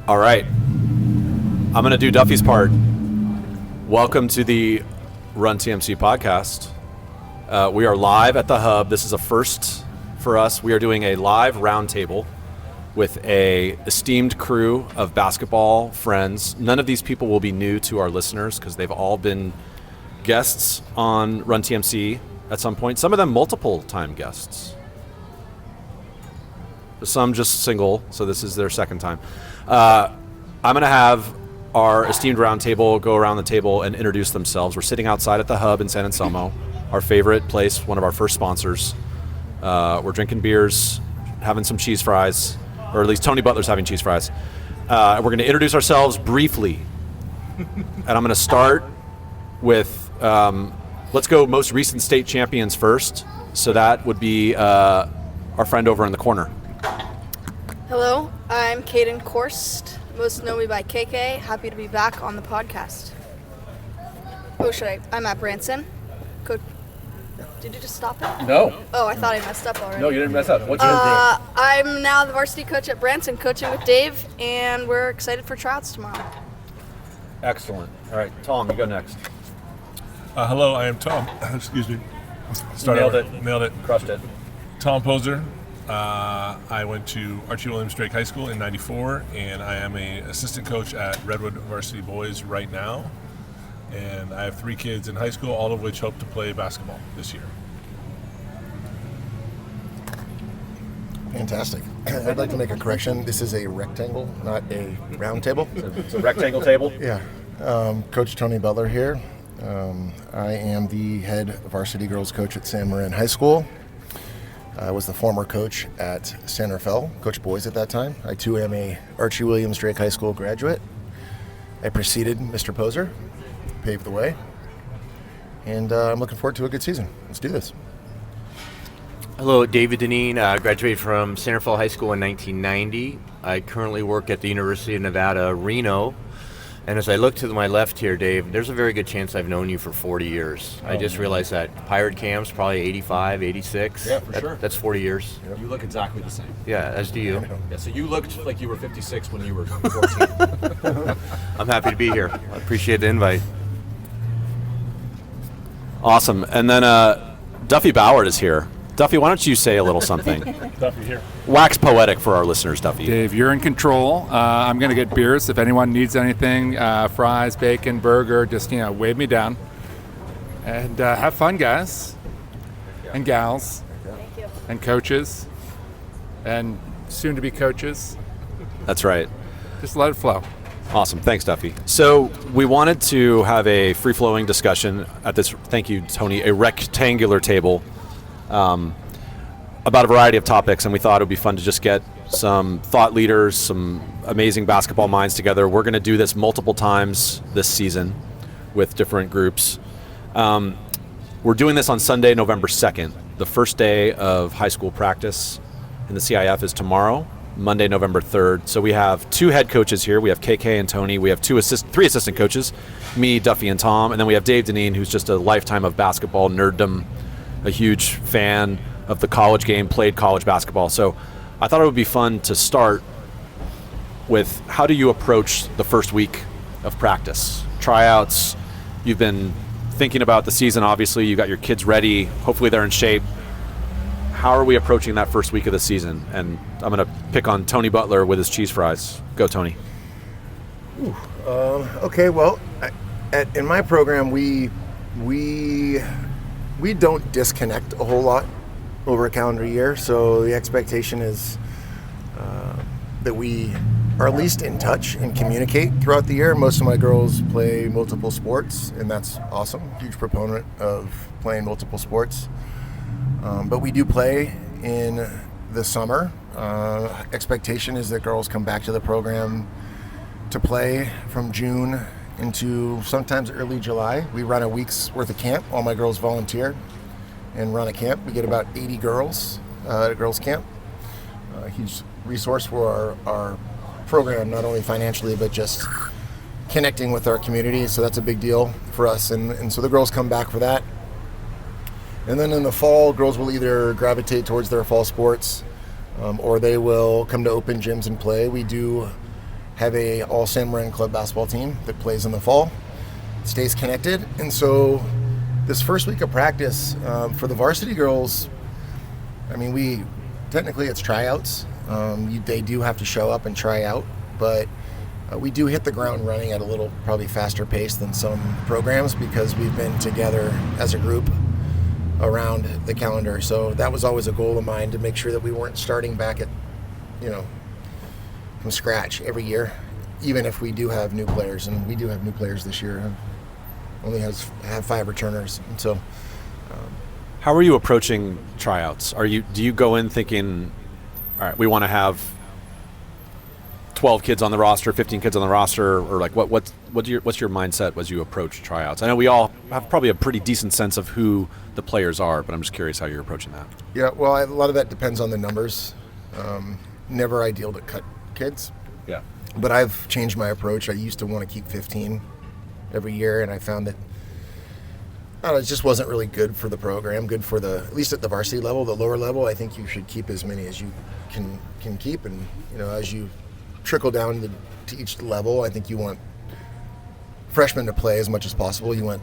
All right. I'm going to do Duffy's part. Welcome to the Run TMC Podcast. We are live at the Hub. This is a first for us. We are doing a live roundtable with a esteemed crew of basketball friends. None of these people will be new to our listeners because they've all been guests on Run TMC at some point. Some of them multiple time guests. Some just single, so this is their second time. I'm going to have our esteemed roundtable go around the table and introduce themselves. We're sitting outside at the Hub in San Anselmo, our favorite place, one of our first sponsors. We're drinking beers, having some cheese fries, or at least Tony Butler's having cheese fries. We're going to introduce ourselves briefly. And I'm going to start with, let's go most recent state champions first. So that would be our friend over in the corner. Hello, I'm Kaden Korst. Most know me by KK. Happy to be back on the podcast. I'm at Branson. Coach, did you just stop it? No. Oh, I thought I messed up already. No, you didn't mess up. What's your name? I'm now the varsity coach at Branson, coaching with Dave, and we're excited for tryouts tomorrow. Excellent. All right, Tom, you go next. Hello, I am Tom. Excuse me. Nailed it. Crushed it. Tom Poser. I went to Archie Williams Drake High School in '94, and I am an assistant coach at Redwood Varsity Boys right now. And I have 3 kids in high school, all of which hope to play basketball this year. Fantastic. I'd like to make a correction. This is a rectangle, not a round table. It's a rectangle table? Yeah. Coach Tony Butler here. I am the head varsity girls coach at San Marin High School. I was the former coach at San Rafael, coach boys at that time. I too am a Archie Williams Drake High School graduate. I preceded Mr. Poser, paved the way, and I'm looking forward to a good season. Let's do this. Hello, David Deneen, graduated from San Rafael High School in 1990. I currently work at the University of Nevada, Reno. And as I look to my left here, Dave, there's a very good chance I've known you for 40 years. I just realized that. Pirate Cam's probably 85, 86. Yeah, for sure. That's 40 years. Yep. You look exactly the same. Yeah, as do you. Yeah, so you looked like you were 56 when you were 14. I'm happy to be here. I appreciate the invite. Awesome. And then Duffy Ballard is here. Duffy, why don't you say a little something? Duffy here. Wax poetic for our listeners, Duffy. Dave, you're in control. I'm going to get beers. If anyone needs anything, fries, bacon, burger, just, wave me down. And have fun, guys and gals. Thank you. And coaches and soon-to-be coaches. That's right. Just let it flow. Awesome. Thanks, Duffy. So we wanted to have a free-flowing discussion at this, thank you, Tony, a rectangular table about a variety of topics, and we thought it would be fun to just get some thought leaders, some amazing basketball minds together. We're going to do this multiple times this season with different groups. We're doing this on Sunday, November 2nd. The first day of high school practice in the CIF is tomorrow, Monday, November 3rd. So we have 2 head coaches here. We have KK and Tony. We have 3 assistant coaches, me, Duffy, and Tom. And then we have Dave Deneen, who's just a lifetime of basketball nerddom, a huge fan of the college game, played college basketball. So I thought it would be fun to start with, how do you approach the first week of practice? Tryouts, you've been thinking about the season, obviously. You got your kids ready. Hopefully they're in shape. How are we approaching that first week of the season? And I'm going to pick on Tony Butler with his cheese fries. Go, Tony. Okay, well, in my program, we don't disconnect a whole lot over a calendar year, so the expectation is that we are at least in touch and communicate throughout the year. Most of my girls play multiple sports, and that's awesome. Huge proponent of playing multiple sports. But we do play in the summer. Expectation is that girls come back to the program to play from June into sometimes early July. We run a week's worth of camp. All my girls volunteer and run a camp. We get about 80 girls at a girls' camp. A huge resource for our program, not only financially, but just connecting with our community. So that's a big deal for us. And so the girls come back for that. And then in the fall, girls will either gravitate towards their fall sports or they will come to open gyms and play. We do have a all San Marin Club basketball team that plays in the fall, stays connected. And so this first week of practice for the varsity girls, I mean, technically it's tryouts. They do have to show up and try out, but we do hit the ground running at a little probably faster pace than some programs because we've been together as a group around the calendar. So that was always a goal of mine, to make sure that we weren't starting back at, from scratch every year, even if we do have new players, and we do have new players this year. Only have 5 returners, and so. How are you approaching tryouts? Do you go in thinking, all right, we want to have 12 kids on the roster, 15 kids on the roster, or like what's your mindset as you approach tryouts? I know we all have probably a pretty decent sense of who the players are, but I'm just curious how you're approaching that. Yeah, well, a lot of that depends on the numbers. Never ideal to cut kids. Yeah. But I've changed my approach. I used to want to keep 15 every year, and I found that it just wasn't really good for the program, good for at least at the varsity level. The lower level, I think you should keep as many as you can keep, and as you trickle down to each level, I think you want freshmen to play as much as possible. You want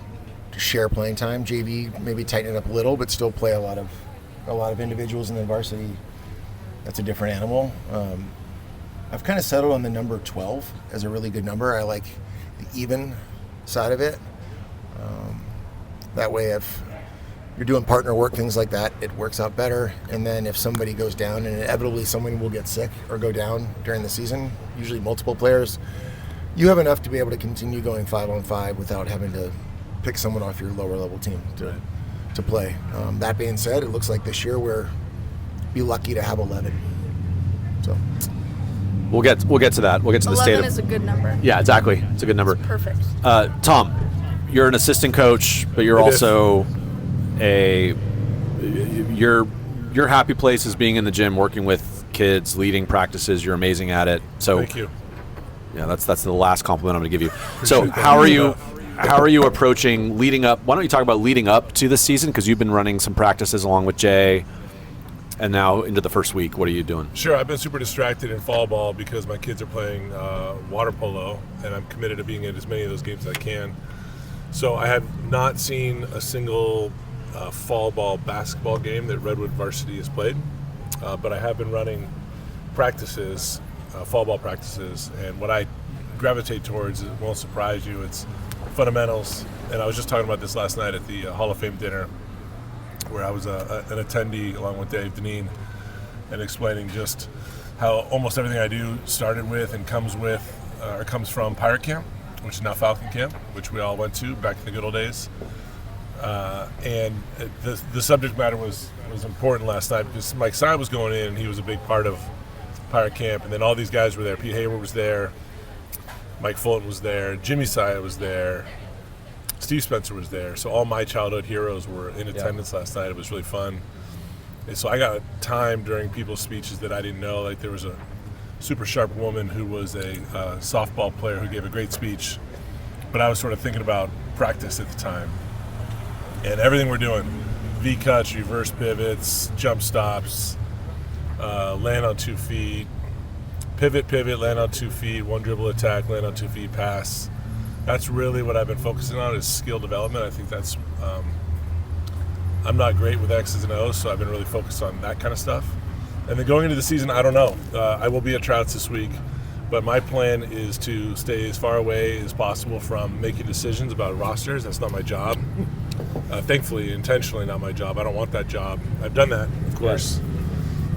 to share playing time. JV maybe tighten it up a little, but still play a lot of individuals, and then varsity, that's a different animal. I've kind of settled on the number 12 as a really good number. I like the even side of it. That way, if you're doing partner work, things like that, it works out better. And then if somebody goes down, and inevitably someone will get sick or go down during the season, usually multiple players, you have enough to be able to continue going 5-on-5 without having to pick someone off your lower level team to play. That being said, it looks like this year we'll be lucky to have 11. So we'll get to that. We'll get to the state of. 11 is a good number. Yeah, exactly. It's a good number. It's perfect. Tom, you're an assistant coach, but you're also your happy place is being in the gym, working with kids, leading practices. You're amazing at it. So thank you. Yeah, that's the last compliment I'm going to give you. So how are you approaching leading up? Why don't you talk about leading up to the season, because you've been running some practices along with Jay, and now into the first week. What are you doing? Sure, I've been super distracted in fall ball because my kids are playing water polo, and I'm committed to being in as many of those games as I can. So I have not seen a single fall ball basketball game that Redwood varsity has played, but I have been running practices, fall ball practices, and what I gravitate towards, it won't surprise you, it's fundamentals. And I was just talking about this last night at the Hall of Fame dinner, where I was an attendee along with Dave Deneen, and explaining just how almost everything I do started with and comes from Pirate Camp, which is now Falcon Camp, which we all went to back in the good old days. And the subject matter was important last night because Mike Sy was going in, and he was a big part of Pirate Camp, and then all these guys were there. Pete Hayward was there, Mike Fulton was there, Jimmy Sy was there, Steve Spencer was there. So all my childhood heroes were in attendance last night. It was really fun. And so I got time during people's speeches that I didn't know. Like, there was a super sharp woman who was a softball player who gave a great speech, but I was sort of thinking about practice at the time. And everything we're doing, V-cuts, reverse pivots, jump stops, land on 2 feet, pivot, land on 2 feet, one dribble attack, land on 2 feet, pass. That's really what I've been focusing on, is skill development. I think that's, I'm not great with X's and O's, so I've been really focused on that kind of stuff. And then going into the season, I don't know. I will be at Trouts this week, but my plan is to stay as far away as possible from making decisions about rosters. That's not my job. Thankfully, intentionally not my job. I don't want that job. I've done that, of course.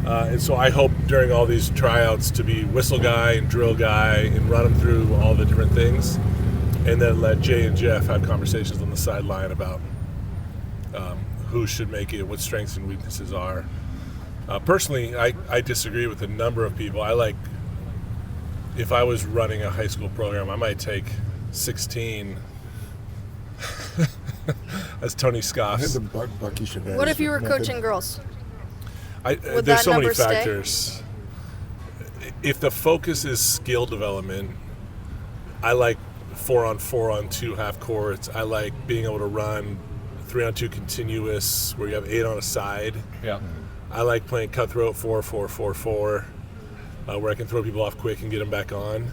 And so I hope during all these tryouts to be whistle guy and drill guy and run them through all the different things, and then let Jay and Jeff have conversations on the sideline about who should make it, what strengths and weaknesses are. Personally, I disagree with a number of people. If I was running a high school program, I might take 16 as Tony scoffs. What if you were coaching girls? There's so many factors. If the focus is skill development, I like 4-on-4-on-2 half courts. I like being able to run 3-on-2 continuous where you have 8 on a side. Yeah. I like playing cutthroat 4-4-4-4, where I can throw people off quick and get them back on.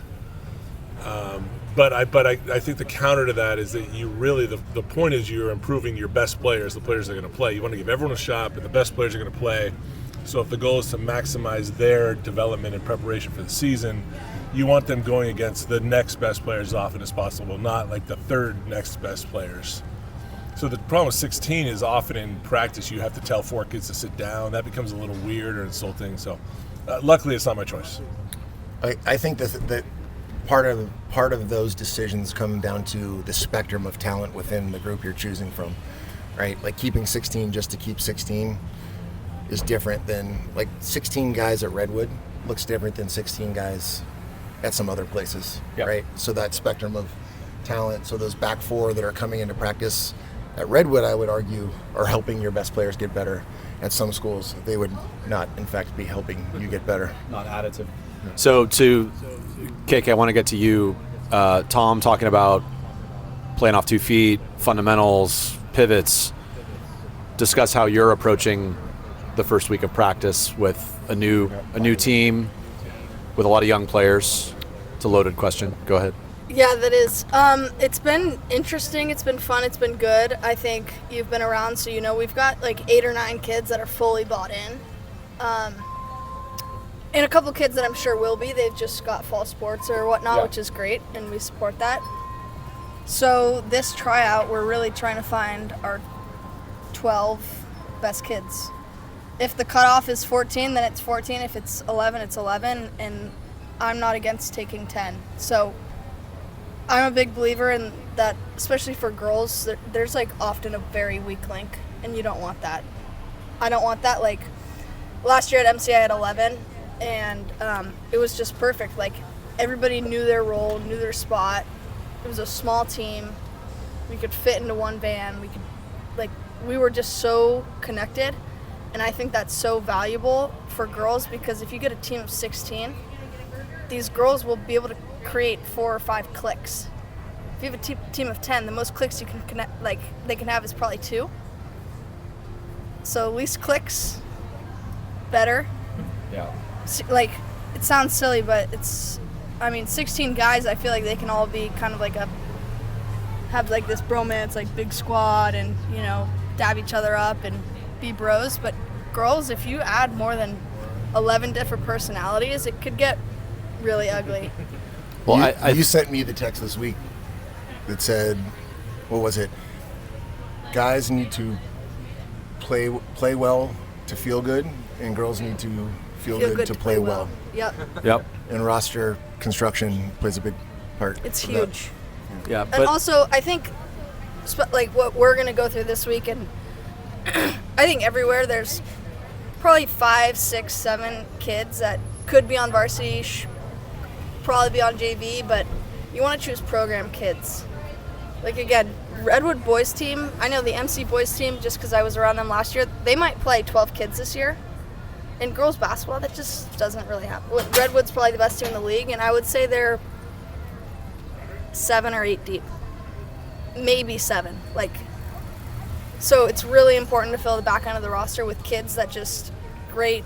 But I think the counter to that is that you really, the point is you're improving your best players, the players that are going to play. You want to give everyone a shot, but the best players are going to play. So if the goal is to maximize their development and preparation for the season, you want them going against the next best players as often as possible, not like the third next best players. So the problem with 16 is often in practice you have to tell 4 kids to sit down. That becomes a little weird or insulting. So luckily it's not my choice. I think that part of those decisions come down to the spectrum of talent within the group you're choosing from, right? Like keeping 16 just to keep 16 is different than, like, 16 guys at Redwood looks different than 16 guys at some other places, right? So that spectrum of talent, so those back 4 that are coming into practice at Redwood, I would argue, are helping your best players get better. At some schools, they would not, in fact, be helping you get better. Not additive. So to KK, I want to get to you. Tom, talking about playing off 2 feet, fundamentals, pivots. Discuss how you're approaching the first week of practice with a new team with a lot of young players. It's a loaded question. Go ahead. Yeah, that is. It's been interesting. It's been fun. It's been good. I think you've been around, so you know we've got like 8 or 9 kids that are fully bought in. And a couple kids that I'm sure will be. They've just got fall sports or whatnot, which is great, and we support that. So this tryout, we're really trying to find our 12 best kids. If the cutoff is 14, then it's 14. If it's 11, it's 11. And I'm not against taking 10. So I'm a big believer in that, especially for girls. There's like often a very weak link, and you don't want that. I don't want that. Like last year at MCI I had 11, and it was just perfect. Like everybody knew their role, knew their spot. It was a small team. We could fit into one van. We were just so connected. And I think that's so valuable for girls, because if you get a team of 16, these girls will be able to create 4 or 5 clicks. If you have a team of 10, the most clicks you can connect, like they can have, is probably 2. So least clicks, better. Yeah. Like, it sounds silly, but 16 guys, I feel like they can all be kind of like have like this bromance, like big squad, and, you know, dab each other up and be bros. But girls, if you add more than 11 different personalities, it could get really ugly. Well, you sent me the text this week that said, what was it? Guys need to play well to feel good, and girls need to feel good to play well. Yep. And roster construction plays a big part. It's huge. Yeah. And also, I think, like what we're going to go through this week, and I think everywhere there's probably 5, 6, 7 kids that could be on varsity, probably be on JV, but you want to choose program kids. Like, again, Redwood boys team, I know the MC boys team, just because I was around them last year, they might play 12 kids this year. In girls basketball, that just doesn't really happen. Redwood's probably the best team in the league, and I would say they're 7 or 8 deep. Maybe 7. So it's really important to fill the back end of the roster with kids that just great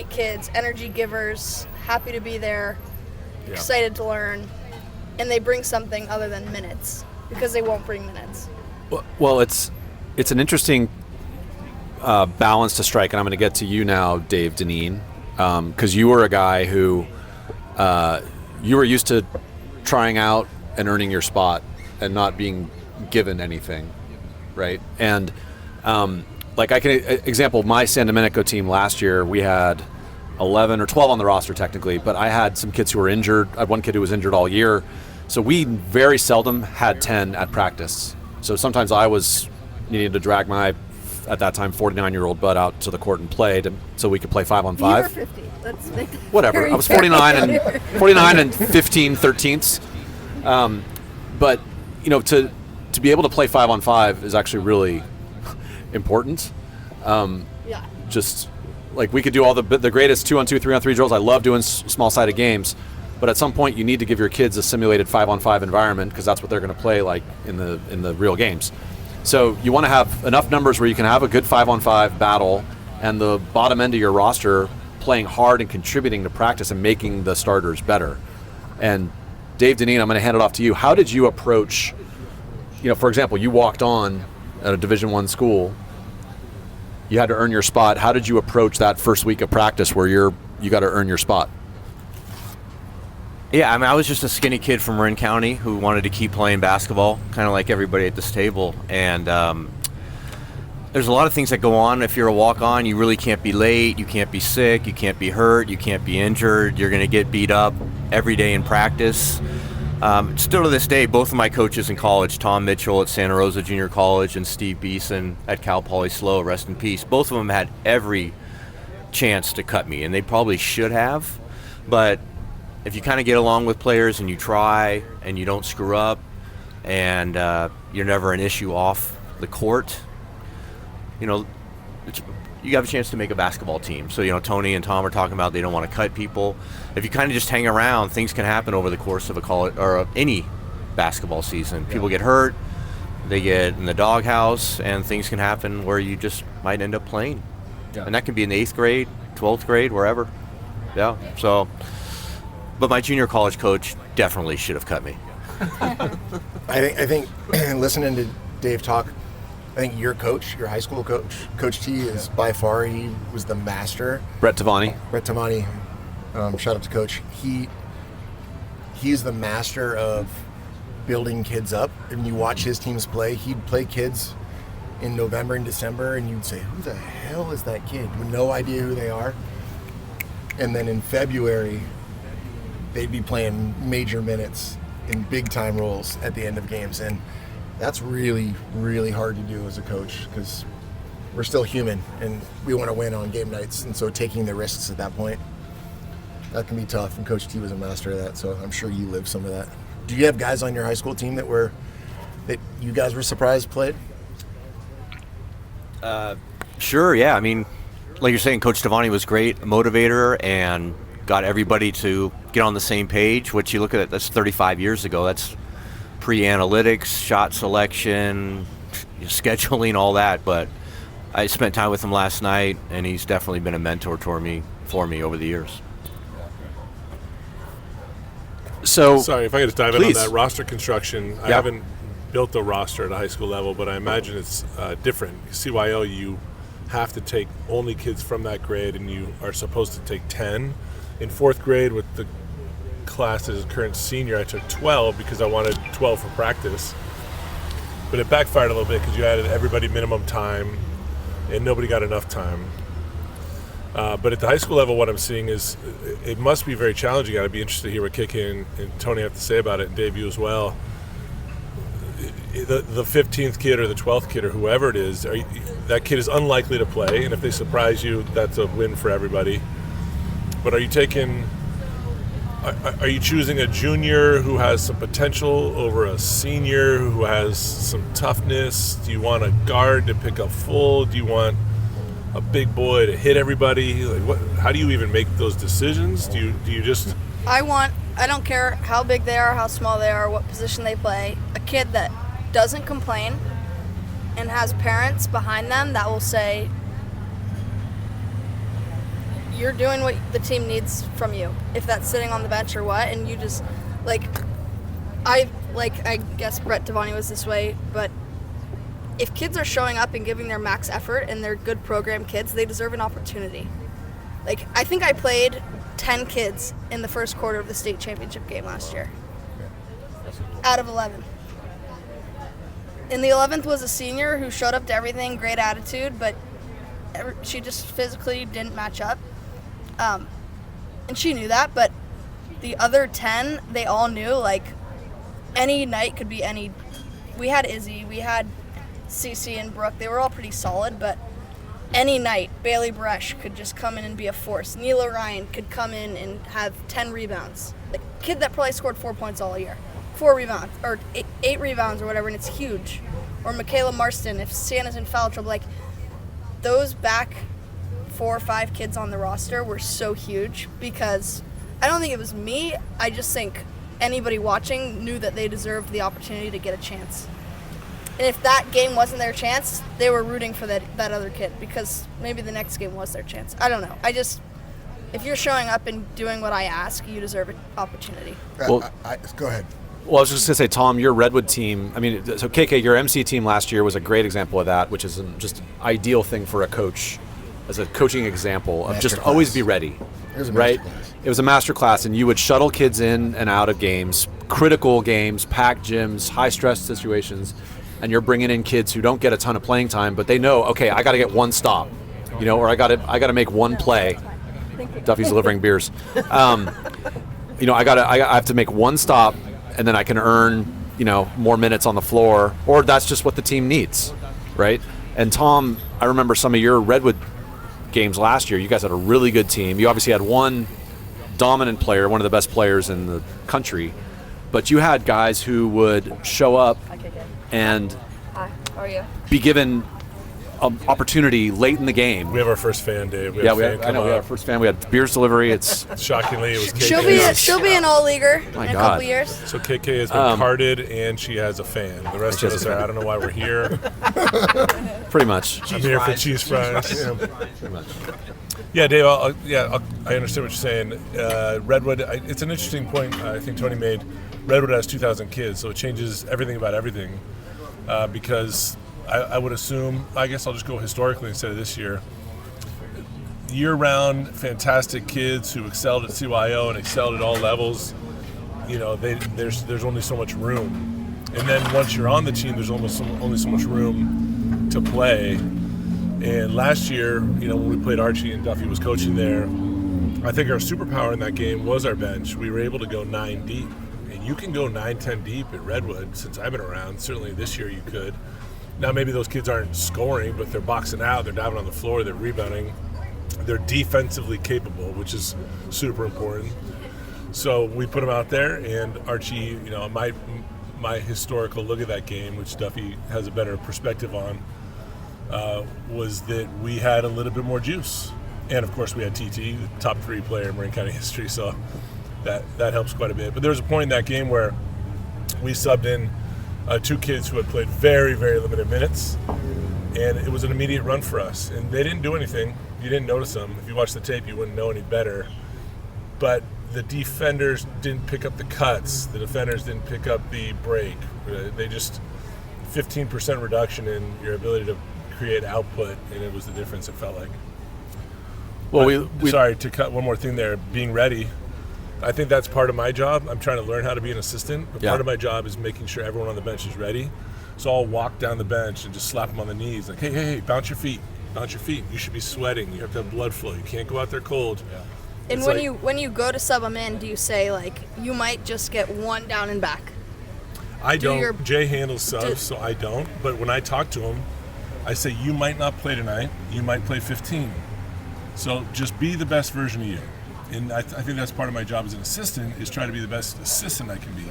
kids, energy givers, happy to be there, excited to learn, and they bring something other than minutes, because they won't bring minutes. Well, it's an interesting balance to strike, and I'm going to get to you now, Dave Deneen, because you were a guy who you were used to trying out and earning your spot and not being given anything, right? And I can example my San Domenico team last year. We had 11 or 12 on the roster technically, but I had some kids who were injured. I had one kid who was injured all year, so we very seldom had 10 at practice. So sometimes I was needing to drag my, at that time, 49-year-old butt out to the court and play so we could play 5-on-5. You were 50. Let's make that whatever. I was 49 and 15 13ths. But you know, to be able to play 5-on-5 is actually really important. Just like we could do all the greatest 2-on-2, 3-on-3 drills. I love doing small-sided games, but at some point you need to give your kids a simulated 5-on-5 environment, because that's what they're going to play like in the real games. So you want to have enough numbers where you can have a good 5-on-5 battle, and the bottom end of your roster playing hard and contributing to practice and making the starters better. And Dave Deneen, I'm going to hand it off to you. How did you approach, for example, you walked on at a Division I school. You had to earn your spot. How did you approach that first week of practice where you got to earn your spot? Yeah, I was just a skinny kid from Marin County who wanted to keep playing basketball, kind of like everybody at this table. And there's a lot of things that go on. If you're a walk-on, you really can't be late, you can't be sick, you can't be hurt, you can't be injured. You're going to get beat up every day in practice. Still to this day, both of my coaches in college, Tom Mitchell at Santa Rosa Junior College and Steve Beeson at Cal Poly SLO, rest in peace, both of them had every chance to cut me, and they probably should have. But if you kind of get along with players and you try and you don't screw up and you're never an issue off the court, you have a chance to make a basketball team. So, Tony and Tom are talking about they don't want to cut people. If you kind of just hang around, things can happen over the course of a college or any basketball season. People get hurt, they get in the doghouse, and things can happen where you just might end up playing. Yeah. And that can be in the 8th grade, 12th grade, wherever. Yeah. So, but my junior college coach definitely should have cut me. I think listening to Dave talk, I think your coach, your high school coach, Coach T, is by far, he was the master. Brett Tavani. Shout out to Coach. He's the master of building kids up. And you watch his teams play, he'd play kids in November and December, and you'd say, who the hell is that kid? With no idea who they are. And then in February, they'd be playing major minutes in big-time roles at the end of games. And that's really, really hard to do as a coach because we're still human and we want to win on game nights. And so taking the risks at that point, that can be tough. And Coach T was a master of that, so I'm sure you lived some of that. Do you have guys on your high school team that you guys were surprised played? Sure, yeah. I mean, like you're saying, Coach Tavani was great, a motivator, and got everybody to get on the same page, which you look at, that's 35 years ago. That's pre-analytics, shot selection, scheduling, all that. But I spent time with him last night, and he's definitely been a mentor for me over the years. So, sorry, if I could just dive in on please. that roster construction. I haven't built a roster at a high school level, but I imagine it's different. CYO, you have to take only kids from that grade, and you are supposed to take 10. In 4th grade with the class as a current senior, I took 12 because I wanted 12 for practice. But it backfired a little bit because you added everybody minimum time and nobody got enough time. But at the high school level, what I'm seeing is it must be very challenging. I'd be interested to hear what Kiki and Tony have to say about it, and Dave, you as well. The 15th kid or the 12th kid or whoever it is, that kid is unlikely to play, and if they surprise you, that's a win for everybody. But are you choosing a junior who has some potential over a senior who has some toughness? Do you want a guard to pick up full? Do you want a big boy to hit everybody? How do you even make those decisions? Do you just... I don't care how big they are, how small they are, what position they play, a kid that doesn't complain and has parents behind them that will say, you're doing what the team needs from you, if that's sitting on the bench or what, and you just, I guess Brett Tavani was this way, but if kids are showing up and giving their max effort and they're good program kids, they deserve an opportunity. I think I played 10 kids in the first quarter of the state championship game last year, out of 11. And the 11th was a senior who showed up to everything, great attitude, but she just physically didn't match up. And she knew that, but the other 10, they all knew, any night could be any. We had Izzy, we had Cece and Brooke. They were all pretty solid, but any night, Bailey Bresh could just come in and be a force. Neela Ryan could come in and have 10 rebounds. The kid that probably scored 4 points all year. 4 rebounds, or 8 rebounds or whatever, and it's huge. Or Michaela Marston, if Sienna's in foul trouble. Those back 4 or 5 kids on the roster were so huge because I don't think it was me. I just think anybody watching knew that they deserved the opportunity to get a chance. And if that game wasn't their chance, they were rooting for that other kid because maybe the next game was their chance. I don't know. if you're showing up and doing what I ask, you deserve an opportunity. Well- Go ahead. Well, I was just going to say, Tom, your Redwood team, I mean, so KK, your MC team last year was a great example of that, which is just an ideal thing for a coach, as a coaching example of just always be ready, It was a right? masterclass. It was a master class, and you would shuttle kids in and out of games, critical games, packed gyms, high-stress situations, and you're bringing in kids who don't get a ton of playing time, but they know, okay, I got to get one stop, or I got to make one play. Duffy's delivering beers. I have to make one stop, and then I can earn, more minutes on the floor, or that's just what the team needs, right? And Tom, I remember some of your Redwood games last year. You guys had a really good team. You obviously had one dominant player, one of the best players in the country, but you had guys who would show up and Hi, how are you? be given an opportunity late in the game. We have our first fan, Dave. We had our first fan. We had beers delivery. It's Shockingly, it was KK. She'll be an all-leaguer in My a God. couple years. So KK has been carded, and she has a fan. The rest of us are, I don't know why we're here. pretty much. I'm here for cheese fries. Pretty much. Yeah, Dave, I understand what you're saying. Redwood, it's an interesting point I think Tony made. Redwood has 2,000 kids, so it changes everything about everything because I would assume, I guess I'll just go historically instead of this year, year-round fantastic kids who excelled at CYO and excelled at all levels, there's only so much room. And then once you're on the team, there's only so much room to play. And last year, when we played Archie and Duffy was coaching there, I think our superpower in that game was our bench. We were able to go 9 deep. And you can go 9-10 deep at Redwood since I've been around. Certainly this year you could. Now maybe those kids aren't scoring, but they're boxing out, they're diving on the floor, they're rebounding. They're defensively capable, which is super important. So we put them out there, and Archie, my historical look at that game, which Duffy has a better perspective on, was that we had a little bit more juice. And of course we had TT, the top 3 player in Marin County history, so that helps quite a bit. But there was a point in that game where we subbed in 2 kids who had played very, very limited minutes, and it was an immediate run for us. And they didn't do anything. You didn't notice them. If you watched the tape, you wouldn't know any better. But the defenders didn't pick up the cuts. The defenders didn't pick up the break. They just 15% reduction in your ability to create output, and it was the difference, it felt like. Well, Sorry, to cut one more thing there, being ready. I think that's part of my job. I'm trying to learn how to be an assistant, but part of my job is making sure everyone on the bench is ready. So I'll walk down the bench and just slap them on the knees, like, hey, bounce your feet. You should be sweating. You have to have blood flow. You can't go out there cold. And It's when you go to sub them in, do you say, like, you might just get one down and back? I don't. Jay handles subs, so I don't. But when I talk to him, I say, you might not play tonight. You might play 15. So just be the best version of you. And I think that's part of my job as an assistant, is try to be the best assistant I can be.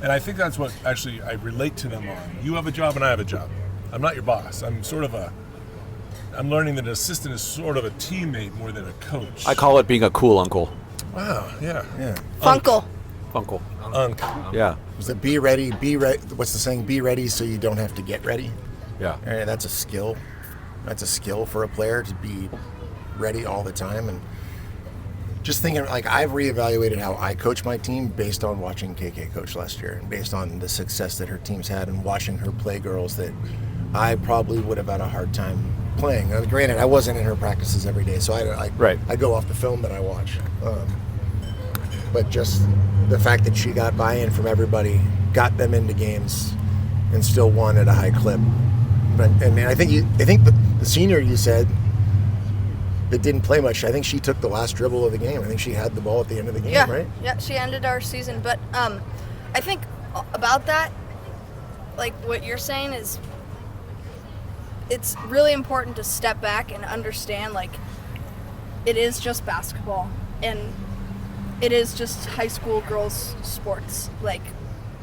And I think that's what actually I relate to them on. You have a job and I have a job. I'm not your boss. I'm learning that an assistant is sort of a teammate more than a coach. I call it being a cool uncle. Wow, yeah. Funkle. Uncle. Unk. Yeah. Was it be ready? What's the saying? Be ready so you don't have to get ready. Yeah. And that's a skill. That's a skill for a player, to be ready all the time. And just thinking, like, I've reevaluated how I coach my team based on watching KK coach last year, and based on the success that her team's had, and watching her play girls that I probably would have had a hard time playing. Granted, I wasn't in her practices every day, so I go off the film that I watch. But just the fact that she got buy-in from everybody, got them into games, and still won at a high clip. But I think the senior you said that didn't play much, I think she took the last dribble of the game. I think she had the ball at the end of the game, right? Yeah, she ended our season. But I think about that, like what you're saying is, it's really important to step back and understand, like, it is just basketball and it is just high school girls sports. Like,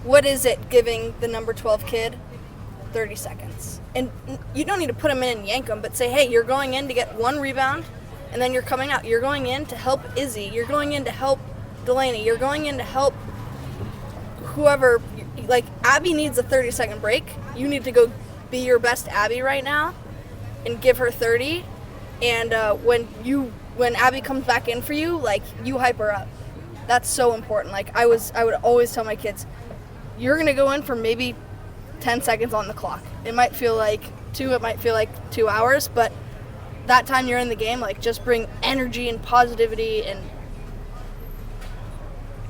what is it giving the number 12 kid 30 seconds? And you don't need to put them in and yank them, but say, hey, you're going in to get 1 rebound, and then you're coming out. You're going in to help Izzy. You're going in to help Delaney. You're going in to help whoever. Like, Abby needs a 30-second break. You need to go be your best Abby right now and give her 30. And when when Abby comes back in for you, like, you hype her up. That's so important. Like, I would always tell my kids, you're going to go in for maybe 10 seconds on the clock. It might feel like 2, it might feel like 2 hours, but that time you're in the game, like, just bring energy and positivity. And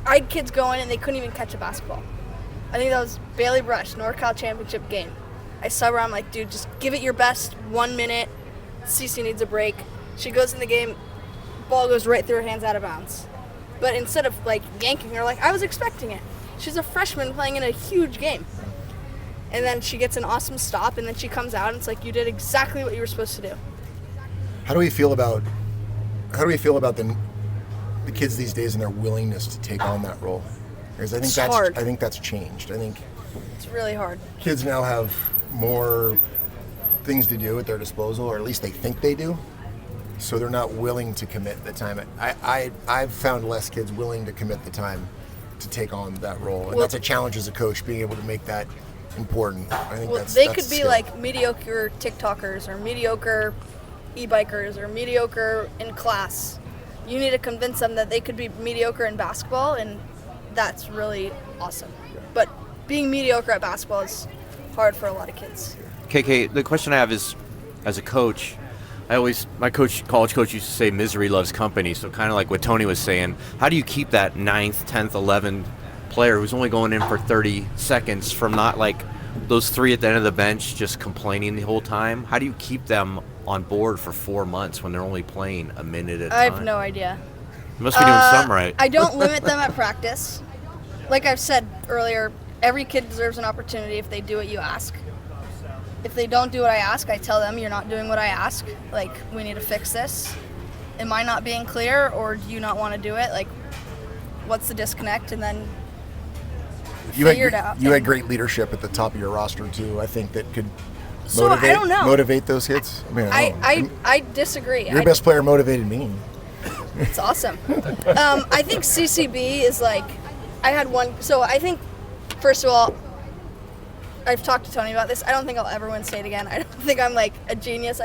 I had kids go in and they couldn't even catch a basketball. I think that was Bailey Brush, NorCal championship game. I sub her, I'm like, dude, just give it your best, 1 minute. Cece needs a break. She goes in the game, ball goes right through her hands out of bounds. But instead of, like, yanking her, like, I was expecting it. She's a freshman playing in a huge game. And then she gets an awesome stop, and then she comes out, and it's like, you did exactly what you were supposed to do. How do we feel about the kids these days and their willingness to take on that role? Because I think that's changed. I think it's really hard. Kids now have more things to do at their disposal, or at least they think they do. So they're not willing to commit the time. I've found less kids willing to commit the time to take on that role, and that's a challenge as a coach, being able to make that important. I think they could be like mediocre TikTokers or mediocre e-bikers or mediocre in class. You need to convince them that they could be mediocre in basketball, and that's really awesome. But being mediocre at basketball is hard for a lot of kids. KK, the question I have is, as a coach, my college coach used to say misery loves company. So kind of like what Tony was saying, how do you keep that 9th, 10th, 11th player who's only going in for 30 seconds from not like those 3 at the end of the bench just complaining the whole time? How do you keep them on board for 4 months when they're only playing a minute at a time? I have no idea. You must be doing something right. I don't limit them at practice. Like I've said earlier, every kid deserves an opportunity if they do what you ask. If they don't do what I ask, I tell them, you're not doing what I ask. Like, we need to fix this. Am I not being clear, or do you not want to do it? Like, what's the disconnect? And then figure it out. You had great leadership at the top of your roster, too, I think, that could I don't know. motivate those kids. I disagree. Your best player motivated me. It's awesome. I think CCB is like, I had one. So I think, first of all, I've talked to Tony about this. I don't think I'll ever win state again. I don't think I'm like a genius.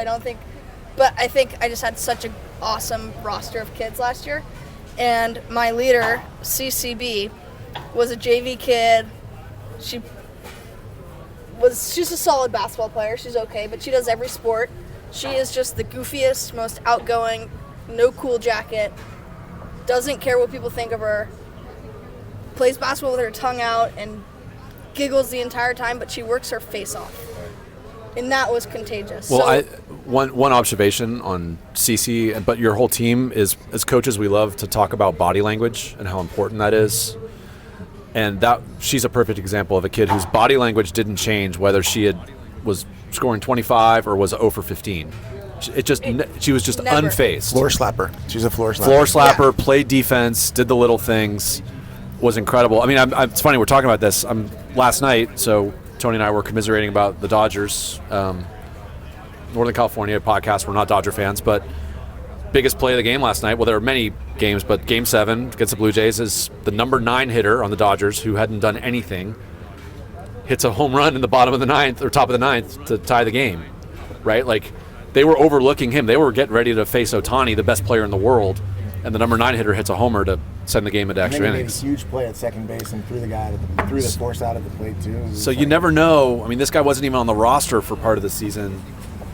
But I think I just had such an awesome roster of kids last year. And my leader, CCB, was a JV kid. She's a solid basketball player. She's okay, but she does every sport. She is just the goofiest, most outgoing, no cool jacket, doesn't care what people think of her, plays basketball with her tongue out, and giggles the entire time, but she works her face off. And that was contagious. Well, one observation on Cece, but your whole team is, as coaches, we love to talk about body language and how important that is. And she's a perfect example of a kid whose body language didn't change whether she was scoring 25 or was 0 for 15. She was just never. unfazed. Floor slapper. She's a floor slapper. Floor slapper, played defense, did the little things, was incredible. I mean, it's funny, we're talking about this. Last night, so Tony and I were commiserating about the Dodgers, Northern California podcast. We're not Dodger fans, but biggest play of the game last night. Well, there were many games, but Game 7 against the Blue Jays is the number 9 hitter on the Dodgers, who hadn't done anything, hits a home run in the bottom of the 9th or top of the 9th to tie the game, right? Like, they were overlooking him. They were getting ready to face Ohtani, the best player in the world, and the number 9 hitter hits a homer to send the game into extra innings. He made a huge play at second base and threw the force out of the plate too. So you never know. I mean, this guy wasn't even on the roster for part of the season.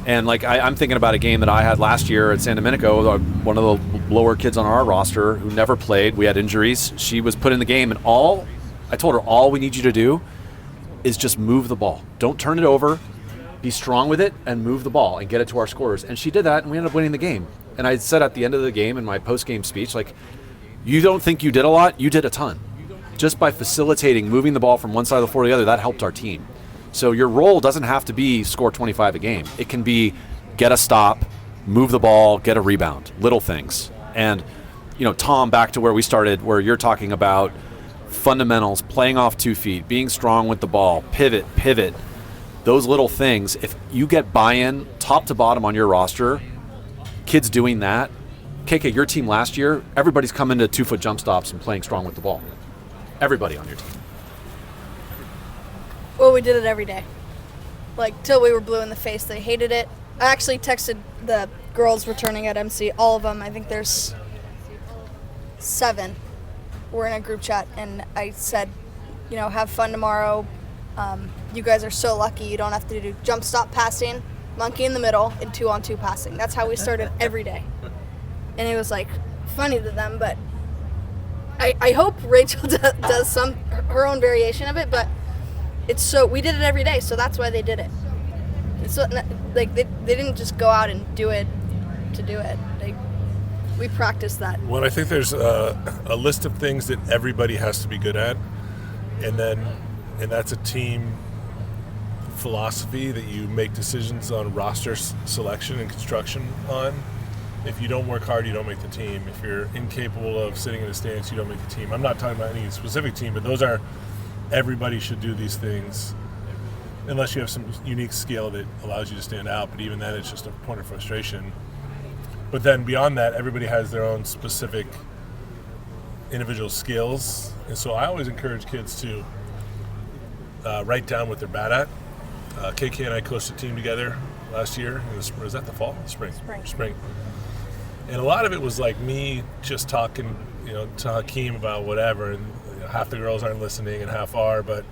And like I'm thinking about a game that I had last year at San Domenico, one of the lower kids on our roster who never played. We had injuries. She was put in the game, and I told her, all we need you to do is just move the ball. Don't turn it over. Be strong with it and move the ball and get it to our scorers. And she did that, and we ended up winning the game. And I said at the end of the game in my post-game speech, like, you don't think you did a lot? You did a ton. Just by facilitating, moving the ball from one side of the floor to the other, that helped our team. So your role doesn't have to be score 25 a game. It can be get a stop, move the ball, get a rebound, little things. And, Tom, back to where we started, where you're talking about fundamentals, playing off 2 feet, being strong with the ball, pivot, those little things. If you get buy-in top to bottom on your roster, kids doing that. KK, your team last year, everybody's coming to 2-foot jump stops and playing strong with the ball. Everybody on your team. Well, we did it every day. Like, till we were blue in the face. They hated it. I actually texted the girls returning at MC, all of them. I think there's 7. We're in a group chat, and I said, have fun tomorrow. You guys are so lucky you don't have to do jump stop passing, monkey in the middle, and 2-on-2 passing. That's how we started every day. And it was like funny to them, but I hope Rachel does her own variation of it, but we did it every day, so that's why they did it. So like they didn't just go out and do it to do it. We practiced that. Well, I think there's a list of things that everybody has to be good at, and that's a team philosophy that you make decisions on roster selection and construction on. If you don't work hard, you don't make the team. If you're incapable of sitting in the stands, you don't make the team. I'm not talking about any specific team, but everybody should do these things unless you have some unique skill that allows you to stand out. But even then, it's just a point of frustration. But then beyond that, everybody has their own specific individual skills. And so I always encourage kids to write down what they're bad at. KK and I coached a team together last year. Was that the fall? Spring. And a lot of it was like me just talking, to Hakeem about whatever, and half the girls aren't listening and half are. But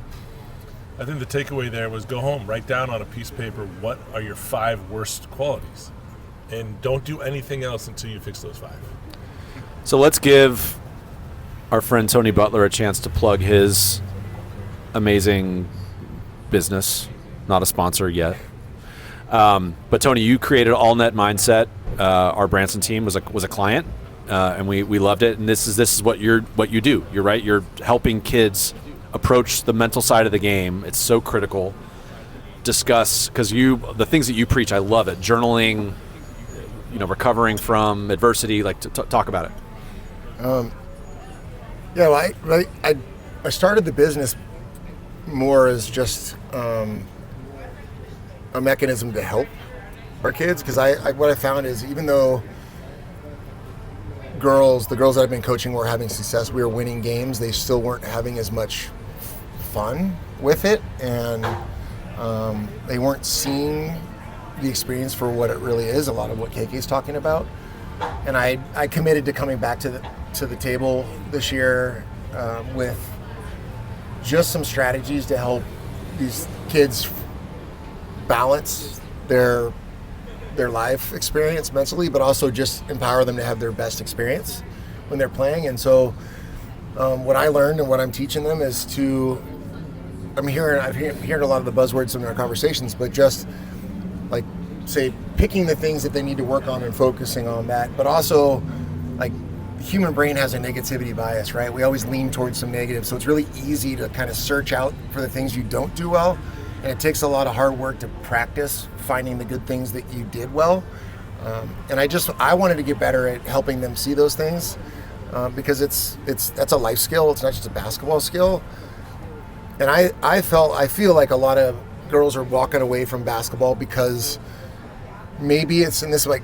I think the takeaway there was go home, write down on a piece of paper what are your 5 worst qualities, and don't do anything else until you fix those 5. So let's give our friend Tony Butler a chance to plug his amazing business. Not a sponsor yet. But Tony, you created All Net Mindset. Our Branson team was a client, and we loved it. And this is what you do. You're right. You're helping kids approach the mental side of the game. It's so critical. Discuss, because the things that you preach, I love it. Journaling, recovering from adversity. Like talk about it. I started the business more as just a mechanism to help our kids, because what I found is even though the girls that I've been coaching were having success, we were winning games, they still weren't having as much fun with it, and they weren't seeing the experience for what it really is, a lot of what KK's talking about. And I committed to coming back to the table this year with just some strategies to help these kids balance their life experience mentally, but also just empower them to have their best experience when they're playing. And so what I learned and what I'm teaching them is I'm hearing a lot of the buzzwords in our conversations, but just like say picking the things that they need to work on and focusing on that, but also like the human brain has a negativity bias, right? We always lean towards some negative, so it's really easy to kind of search out for the things you don't do well, and it takes a lot of hard work to practice finding the good things that you did well. And I wanted to get better at helping them see those things, because that's a life skill. It's not just a basketball skill. And I feel like a lot of girls are walking away from basketball because maybe it's, and this like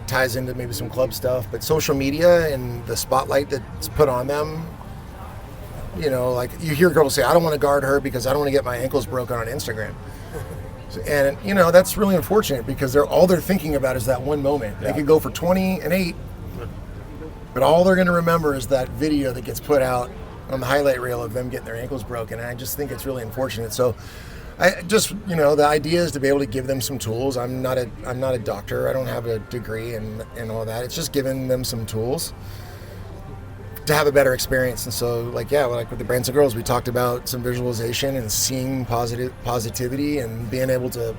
ties into maybe some club stuff, but social media and the spotlight that's put on them. Like you hear girls say, I don't want to guard her because I don't want to get my ankles broken on Instagram. And, that's really unfortunate, because all they're thinking about is that one moment. Yeah. They could go for 20 and 8, but all they're going to remember is that video that gets put out on the highlight reel of them getting their ankles broken. And I just think it's really unfortunate. So I just, the idea is to be able to give them some tools. I'm not a doctor. I don't have a degree and all that. It's just giving them some tools to have a better experience. And so like with the Branson girls, we talked about some visualization and seeing positivity and being able to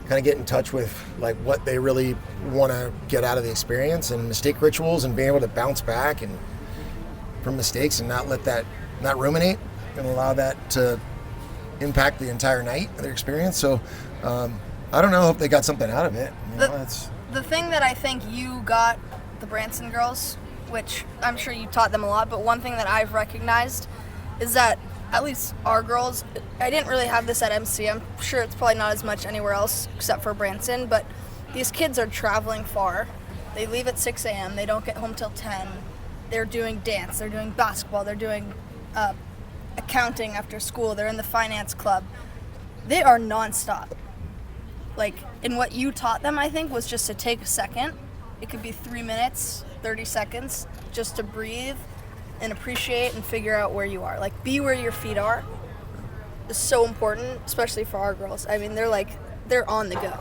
kind of get in touch with like what they really want to get out of the experience, and mistake rituals, and being able to bounce back and from mistakes and not ruminate and allow that to impact the entire night of their experience. So I don't know, I hope they got something out of it. The thing that I think you got the Branson girls, which I'm sure you taught them a lot, but one thing that I've recognized is that at least our girls, I didn't really have this at MC. I'm sure it's probably not as much anywhere else except for Branson, but these kids are traveling far. They leave at 6 a.m. They don't get home till 10. They're doing dance. They're doing basketball. They're doing accounting after school. They're in the finance club. They are nonstop. and what you taught them, I think, was just to take a second. It could be 3 minutes, 30 seconds, just to breathe and appreciate and figure out where you are. Like, be where your feet are is so important, especially for our girls. I mean, they're on the go.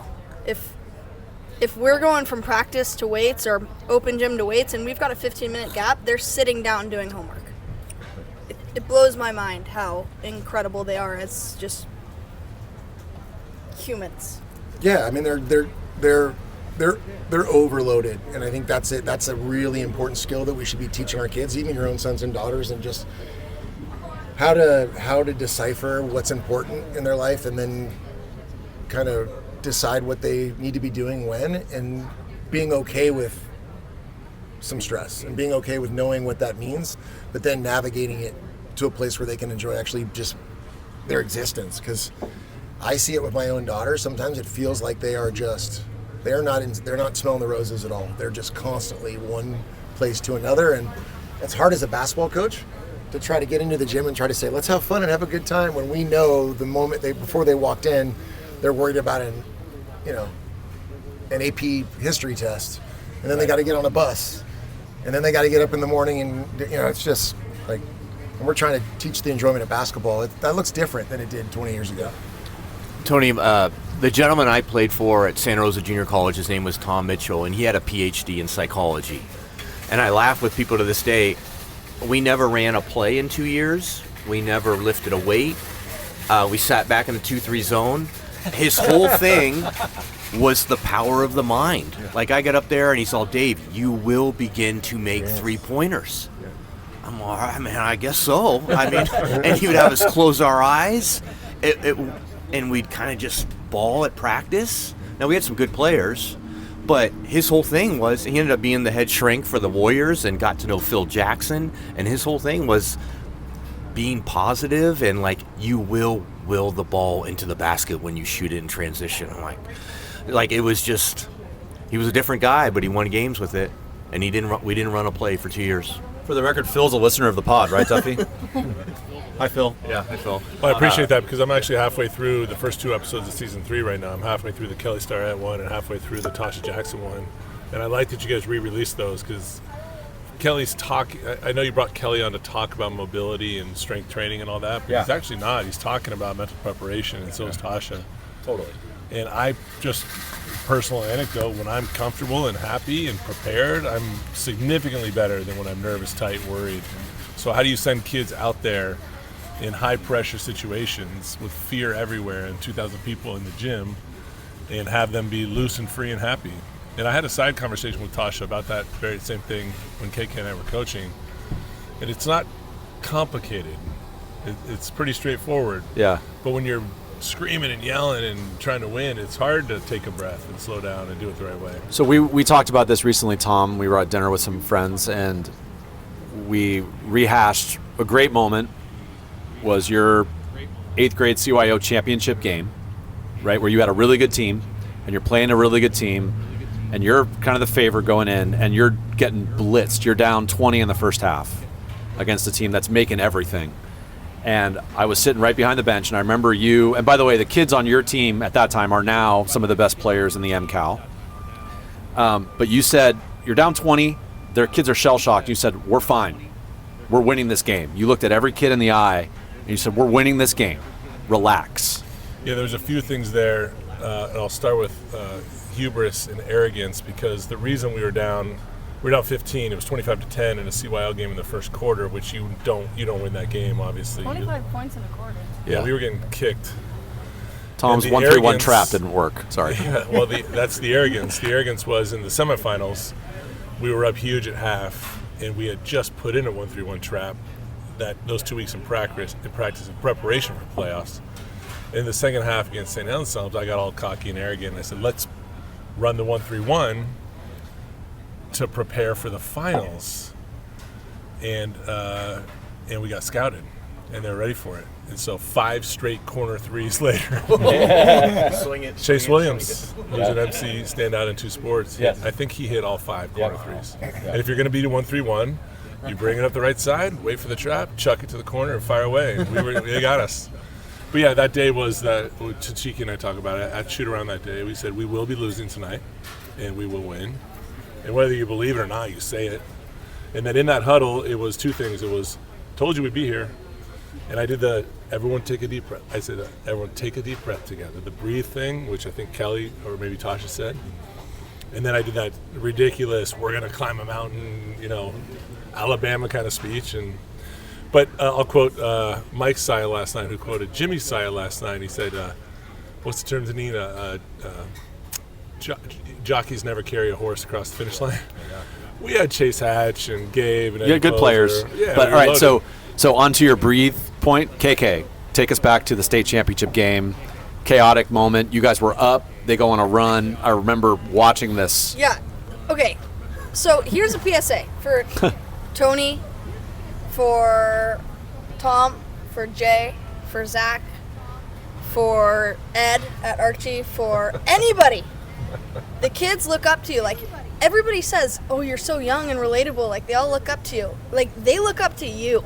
If we're going from practice to weights or open gym to weights and we've got a 15-minute gap, they're sitting down doing homework. It blows my mind how incredible they are as just humans. Yeah, I mean they're overloaded, and I think that's it. That's a really important skill that we should be teaching our kids, even your own sons and daughters, and just how to decipher what's important in their life, and then kind of decide what they need to be doing when, and being okay with some stress and being okay with knowing what that means, but then navigating it to a place where they can enjoy actually just their existence. Because I see it with my own daughter. Sometimes it feels like they're not smelling the roses at all. They're just constantly one place to another, and it's hard as a basketball coach to try to get into the gym and try to say, let's have fun and have a good time, when we know the moment before they walked in, they're worried about an AP history test, and then they got to get on a bus, and then they got to get up in the morning, and it's just like, and we're trying to teach the enjoyment of basketball. That looks different than it did 20 years ago. Tony, the gentleman I played for at Santa Rosa Junior College, his name was Tom Mitchell, and he had a PhD in psychology. And I laugh with people to this day. We never ran a play in 2 years. We never lifted a weight. We sat back in the 2-3 zone. His whole thing was the power of the mind. Like, I got up there and he saw, Dave, you will begin to make three-pointers. I'm all right, man, I guess so. I mean, and he would have us close our eyes. And we'd kind of just ball at practice. Now, we had some good players, but his whole thing was, he ended up being the head shrink for the Warriors and got to know Phil Jackson, and his whole thing was being positive and, like, you will the ball into the basket when you shoot it in transition. I'm like it was just, he was a different guy, but he won games with it, and we didn't run a play for 2 years. For the record, Phil's a listener of the pod, right, Tuffy? Hi, Phil. Yeah, hi, Phil. Well, I appreciate that, because I'm actually halfway through the first 2 episodes of season 3 right now. I'm halfway through the Kelly Starrett one and halfway through the Tasha Jackson one. And I like that you guys re-released those, because Kelly's talk, I know you brought Kelly on to talk about mobility and strength training and all that, but he's actually not. He's talking about mental preparation, and so is Tasha. Totally. And I just, personal anecdote, when I'm comfortable and happy and prepared, I'm significantly better than when I'm nervous, tight, worried. So how do you send kids out there in high pressure situations with fear everywhere and 2,000 people in the gym and have them be loose and free and happy? And I had a side conversation with Tasha about that very same thing when KK and I were coaching. And it's not complicated. It's pretty straightforward. Yeah. But when you're screaming and yelling and trying to win, it's hard to take a breath and slow down and do it the right way. So we talked about this recently, Tom. We were at dinner with some friends, and we rehashed a great moment. Was your 8th grade CYO championship game, right, where you had a really good team, and you're playing a really good team, and you're kind of the favorite going in, and you're getting blitzed. You're down 20 in the first half against a team that's making everything. And I was sitting right behind the bench, and I remember you, and by the way, the kids on your team at that time are now some of the best players in the MCAL. But you said, you're down 20, their kids are shell-shocked. You said, we're fine. We're winning this game. You looked at every kid in the eye, and you said, we're winning this game. Relax. Yeah, there's a few things there, and I'll start with hubris and arrogance, because the reason we were down 15. It was 25-10 in a CYL game in the first quarter, which you don't win that game, obviously. 25 points in a quarter. Yeah, we were getting kicked. Tom's 1-3-1 trap didn't work. Sorry. Yeah, well, that's the arrogance. The arrogance was in the semifinals, we were up huge at half, and we had just put in a 1-3-1 trap those 2 weeks in practice in preparation for playoffs. In the second half against San Anselmo, I got all cocky and arrogant, and I said, let's run the 1-3-1 to prepare for the finals, and we got scouted, and they're ready for it. And so 5 straight corner threes later, Chase Williams, who's an MC standout in 2 sports, I think he hit all 5 corner threes. And if you're going to beat a 1-3-1, you bring it up the right side, wait for the trap, chuck it to the corner, and fire away. And they got us. But yeah, that day was that. Tachiki and I talk about it at shoot around that day. We said we will be losing tonight, and we will win. And whether you believe it or not, you say it. And then in that huddle, it was two things. It was, told you we'd be here. And I did everyone take a deep breath. I said, everyone take a deep breath together. The breathe thing, which I think Kelly or maybe Tasha said. And then I did that ridiculous, we're going to climb a mountain, Alabama kind of speech. But I'll quote Mike Saya last night, who quoted Jimmy Saya last night. He said, what's the term, Danina? Jockeys never carry a horse across the finish line. We had Chase Hatch and Gabe. And you had good players. Yeah, but all right, so on to your breathe point. KK, take us back to the state championship game. Chaotic moment. You guys were up. They go on a run. I remember watching this. Yeah. Okay. So here's a PSA for Tony, for Tom, for Jay, for Zach, for Ed at Archie, for anybody. The kids look up to you. Like, everybody says, oh, you're so young and relatable. Like, they all look up to you. Like, they look up to you.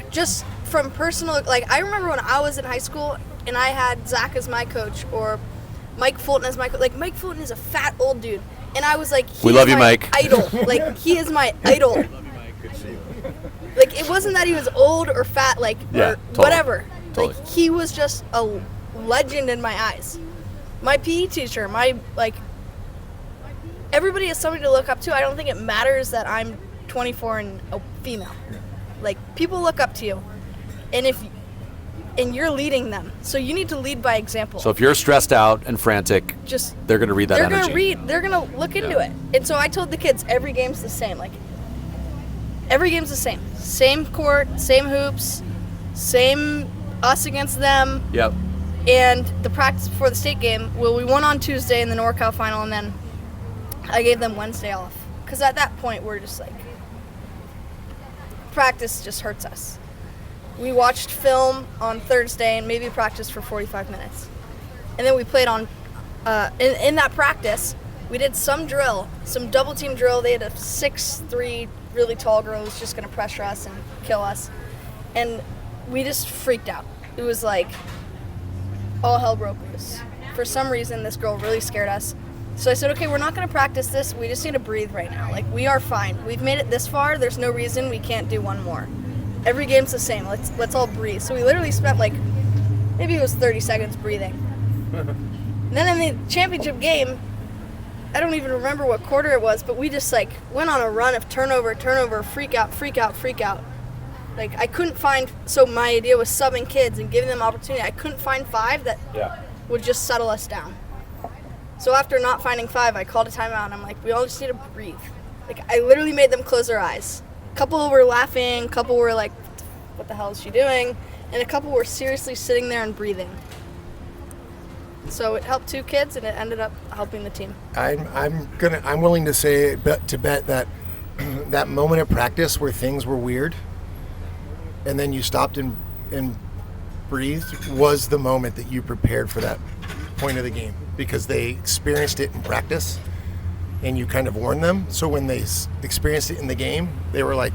Just from personal, like, I remember when I was in high school and I had Zach as my coach or Mike Fulton as my coach. Like, Mike Fulton is a fat old dude. And I was like, we love you, Mike. Idol. Like, he is my idol. Like, it wasn't that he was old or fat, like, or whatever. Totally. Like, he was just a legend in my eyes. My PE teacher, everybody has somebody to look up to. I don't think it matters that I'm 24 and a female. Like, people look up to you. And you're leading them. So you need to lead by example. So if you're stressed out and frantic, they're going to read that energy. They're going to look into it. And so I told the kids, every game's the same. Like, every game's the same. Same court, same hoops, same us against them. Yep. And the practice before the state game, we won on Tuesday in the NorCal final, and then I gave them Wednesday off. Because at that point, we're just like, practice just hurts us. We watched film on Thursday and maybe practiced for 45 minutes. And then we played on, in that practice, we did some drill, some double team drill. They had a 6'3", really tall girl who was just going to pressure us and kill us. And we just freaked out. It was like, all hell broke loose. For some reason, this girl really scared us. So I said, okay, we're not going to practice this. We just need to breathe right now. Like, we are fine. We've made it this far. There's no reason we can't do one more. Every game's the same. Let's all breathe. So we literally spent, like, maybe it was 30 seconds breathing. And then in the championship game, I don't even remember what quarter it was, but we just, like, went on a run of turnover, freak out. Like, I couldn't find, so my idea was subbing kids and giving them opportunity. I couldn't find 5 that would just settle us down. So after not finding 5, I called a timeout, and I'm like, we all just need to breathe. Like, I literally made them close their eyes. A couple were laughing, a couple were like, what the hell is she doing? And a couple were seriously sitting there and breathing. So it helped 2 kids, and it ended up helping the team. I'm willing to say bet that that moment of practice where things were weird, and then you stopped and breathed, was the moment that you prepared for that point of the game, because they experienced it in practice and you kind of warned them. So when they experienced it in the game, they were like,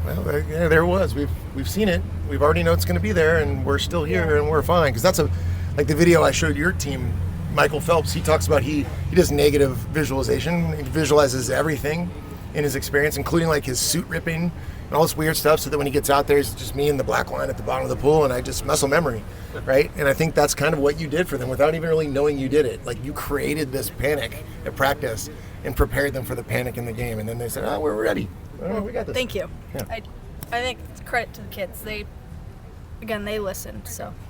well, yeah, there it was. We've seen it. We've already know it's going to be there, and we're still here and we're fine. Because that's like the video I showed your team, Michael Phelps, he talks about he does negative visualization. He visualizes everything in his experience, including like his suit ripping and all this weird stuff, so that when he gets out there, it's just me and the black line at the bottom of the pool, and I just muscle memory, right? And I think that's kind of what you did for them without even really knowing you did it. Like, you created this panic at practice and prepared them for the panic in the game, and then they said, oh, we're ready. Oh, we got this. Thank you. Yeah. I think it's credit to the kids. They listened, so.